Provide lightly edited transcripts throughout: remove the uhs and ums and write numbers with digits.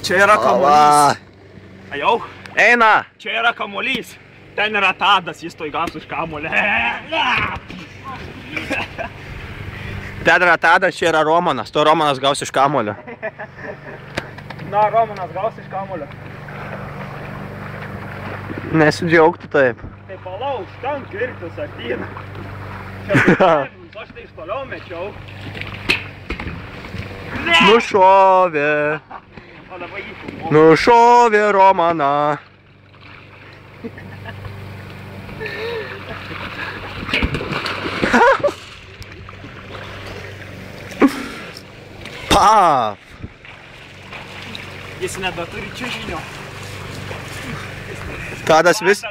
Čia yra kamuolys. Jau? Eina. Čia yra kamuolys. Ten yra Tadas, jis toj gaus už kamuolį. Ten yra Tadas, čia yra Romanas. To Romanas gaus iš kamuolio. Na, Romanas gaus iš kamuolio. Nesidžiaugtų taip. Tai palauk, ten kirtis ateina. Aš tai iš toliau mečiau. Nušovė. O dabar jį filmuoju. Nušovė Romaną. Paf. Jis nebeturi čiužinio. Tadas vis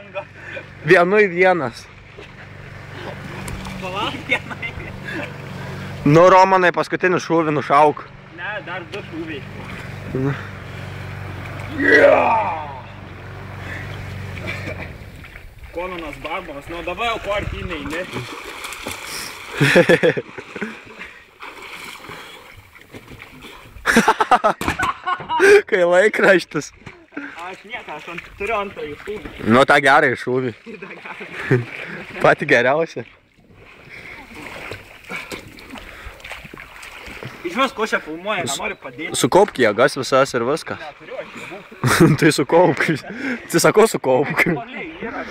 vienui vienas. Palauk, vienai vienas. Nu, Romanai, paskutinį šūvį nušauk. Ne, dar 2 šūviai. Konanas Barbaras, nu dabar jau ko artiniai, ne? Kai laikraštis. Aš nieką, aš turiu antrąjį šūvį. Nu, tą gerąjį šūvį. Pati geriausia. Iš vis, ko čia filmuoja, nenori padėti. Sukaupk jėgas visas ir viskas. Neturiu, aš jėgų. Tai sukaupk. Tai sakau sukaupk. Paliai, yra,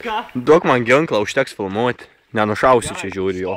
ką? Duok man ginklą, užteks filmuoti. Nenušausiu čia žiūri jo.